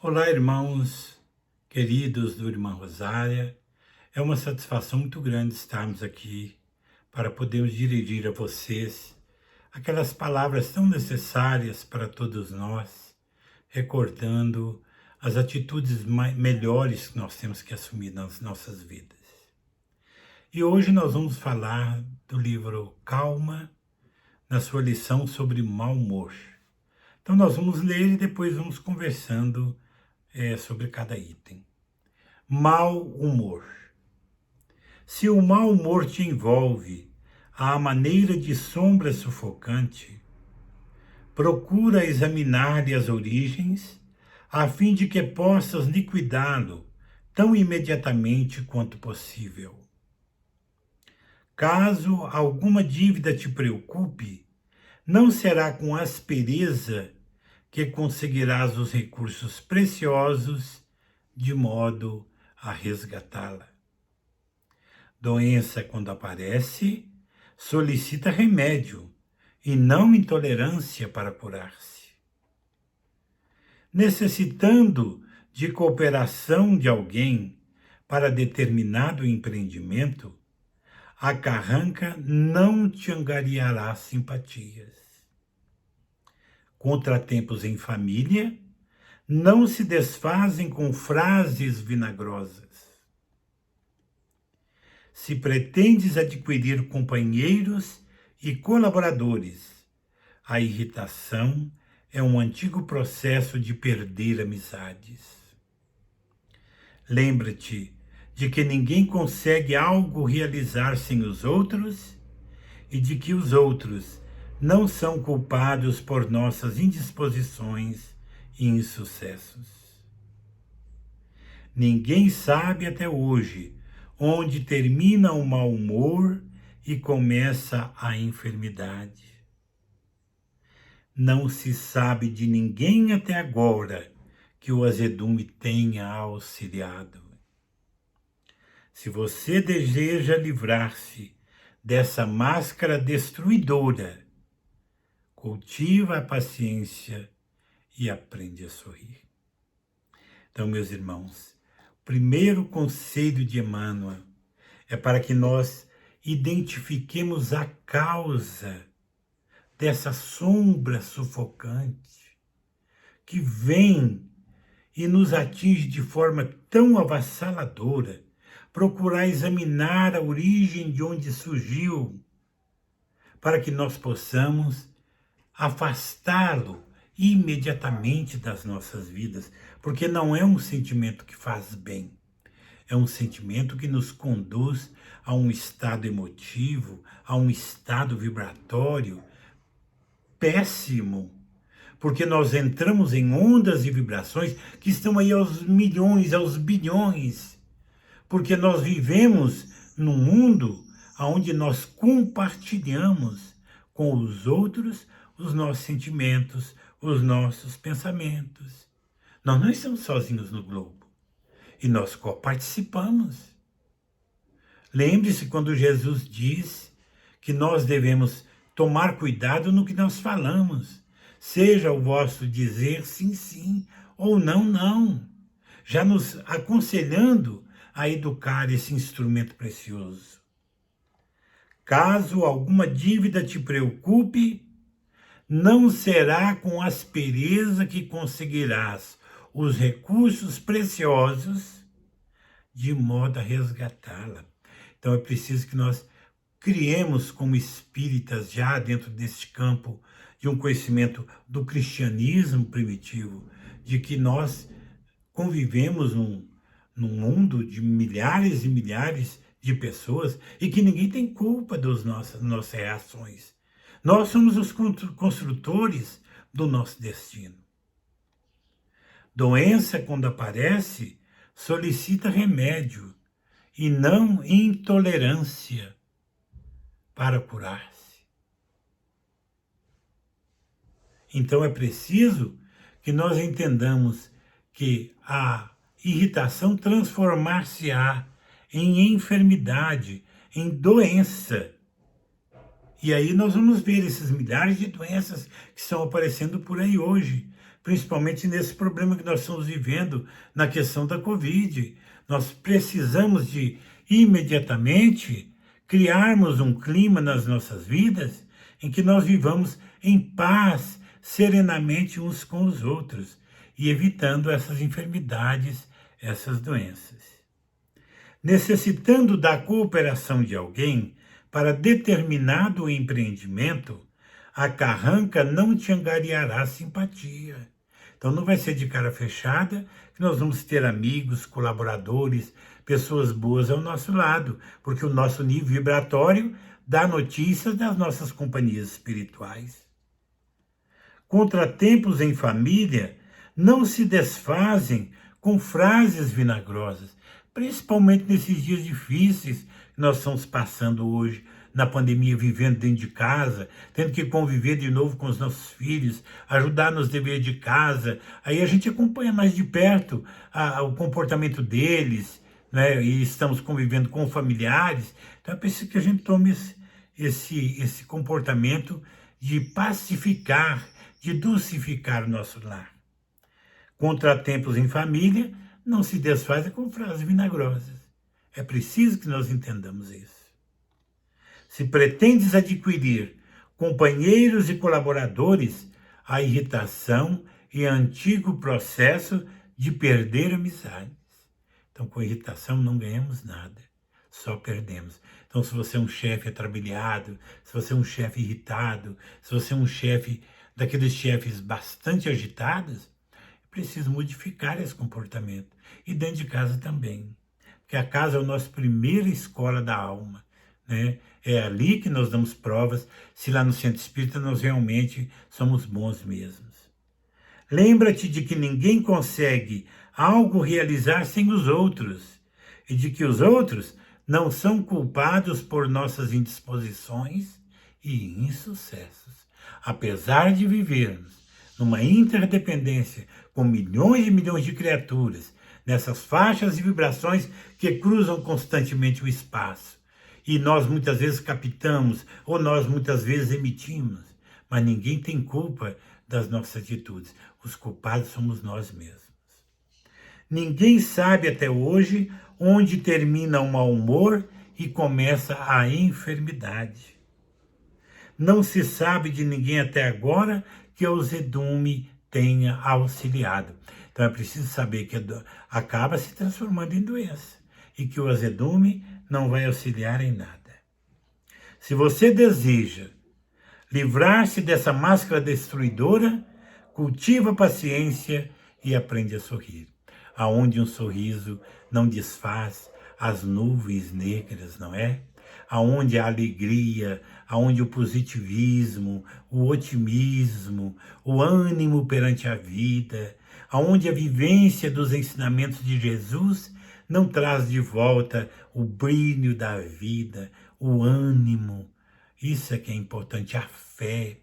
Olá, irmãos queridos do Irmã Rosária. É uma satisfação muito grande estarmos aqui para podermos dirigir a vocês aquelas palavras tão necessárias para todos nós, recordando as atitudes melhores que nós temos que assumir nas nossas vidas. E hoje nós vamos falar do livro Calma, na sua lição sobre mau humor. Então nós vamos ler e depois vamos conversando sobre cada item. Mau humor. Se o mau humor te envolve à maneira de sombra sufocante, procura examinar-lhe as origens, a fim de que possas liquidá-lo tão imediatamente quanto possível. Caso alguma dívida te preocupe, não será com aspereza que conseguirás os recursos preciosos de modo a resgatá-la. Doença, quando aparece, solicita remédio e não intolerância para curar-se. Necessitando de cooperação de alguém para determinado empreendimento, a carranca não te angariará simpatias. Contratempos em família não se desfazem com frases vinagrosas. Se pretendes adquirir companheiros e colaboradores, a irritação é um antigo processo de perder amizades. Lembra-te de que ninguém consegue algo realizar sem os outros e de que os outros não são culpados por nossas indisposições e insucessos. Ninguém sabe até hoje onde termina o mau humor e começa a enfermidade. Não se sabe de ninguém até agora que o azedume tenha auxiliado. Se você deseja livrar-se dessa máscara destruidora, cultiva a paciência e aprende a sorrir. Então, meus irmãos, o primeiro conselho de Emmanuel é para que nós identifiquemos a causa dessa sombra sufocante que vem e nos atinge de forma tão avassaladora. Procurar examinar a origem de onde surgiu, para que nós possamos afastá-lo imediatamente das nossas vidas, porque não é um sentimento que faz bem, é um sentimento que nos conduz a um estado emotivo, a um estado vibratório péssimo, porque nós entramos em ondas e vibrações que estão aí aos milhões, aos bilhões, porque nós vivemos num mundo onde nós compartilhamos com os outros os nossos sentimentos, os nossos pensamentos. Nós não estamos sozinhos no globo e nós coparticipamos. Lembre-se quando Jesus diz que nós devemos tomar cuidado no que nós falamos, seja o vosso dizer sim, sim ou não, não, já nos aconselhando a educar esse instrumento precioso. Caso alguma dívida te preocupe, não será com aspereza que conseguirás os recursos preciosos de modo a resgatá-la. Então é preciso que nós criemos como espíritas já dentro deste campo de um conhecimento do cristianismo primitivo, de que nós convivemos num mundo de milhares e milhares de pessoas e que ninguém tem culpa das nossas reações. Nós somos os construtores do nosso destino. Doença, quando aparece, solicita remédio e não intolerância para curar-se. Então é preciso que nós entendamos que a irritação transformar-se-á em enfermidade, em doença. E aí nós vamos ver esses milhares de doenças que estão aparecendo por aí hoje, principalmente nesse problema que nós estamos vivendo na questão da Covid. Nós precisamos de, imediatamente, criarmos um clima nas nossas vidas em que nós vivamos em paz, serenamente uns com os outros e evitando essas enfermidades, essas doenças. Necessitando da cooperação de alguém para determinado empreendimento, a carranca não te angariará simpatia. Então não vai ser de cara fechada que nós vamos ter amigos, colaboradores, pessoas boas ao nosso lado, porque o nosso nível vibratório dá notícias das nossas companhias espirituais. Contratempos em família não se desfazem com frases vinagrosas, principalmente nesses dias difíceis que nós estamos passando hoje, na pandemia, vivendo dentro de casa, tendo que conviver de novo com os nossos filhos, ajudar nos deveres de casa. Aí a gente acompanha mais de perto o comportamento deles, né? E estamos convivendo com familiares. Então é preciso que a gente tome esse comportamento de pacificar, de dulcificar o nosso lar. Contratempos em família não se desfazem com frases vinagrosas. É preciso que nós entendamos isso. Se pretendes adquirir companheiros e colaboradores, a irritação e antigo processo de perder amizades. Então, com irritação não ganhamos nada, só perdemos. Então, se você é um chefe atrabiliado, se você é um chefe irritado, se você é um chefe daqueles chefes bastante agitados, é preciso modificar esse comportamento. E dentro de casa também. Porque a casa é a nossa primeira escola da alma, né? É ali que nós damos provas se lá no centro espírita nós realmente somos bons mesmos. Lembra-te de que ninguém consegue algo realizar sem os outros e de que os outros não são culpados por nossas indisposições e insucessos. Apesar de vivermos numa interdependência com milhões e milhões de criaturas, nessas faixas e vibrações que cruzam constantemente o espaço, e nós muitas vezes captamos, ou nós muitas vezes emitimos, mas ninguém tem culpa das nossas atitudes. Os culpados somos nós mesmos. Ninguém sabe até hoje onde termina o mau humor e começa a enfermidade. Não se sabe de ninguém até agora que o azedume tenha auxiliado. Então é preciso saber que acaba se transformando em doença e que o azedume não vai auxiliar em nada. Se você deseja livrar-se dessa máscara destruidora, cultiva a paciência e aprende a sorrir. Aonde um sorriso não desfaz as nuvens negras, não é? Aonde a alegria, aonde o positivismo, o otimismo, o ânimo perante a vida, aonde a vivência dos ensinamentos de Jesus não traz de volta o brilho da vida, o ânimo. Isso é que é importante, a fé.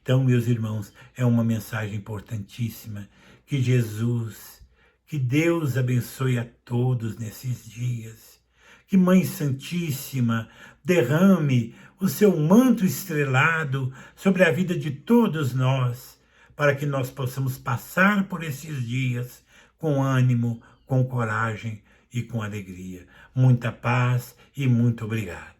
Então, meus irmãos, é uma mensagem importantíssima. Que Jesus, que Deus abençoe a todos nesses dias. Que Mãe Santíssima derrame o seu manto estrelado sobre a vida de todos nós, para que nós possamos passar por esses dias com ânimo, com coragem e com alegria. Muita paz e muito obrigado.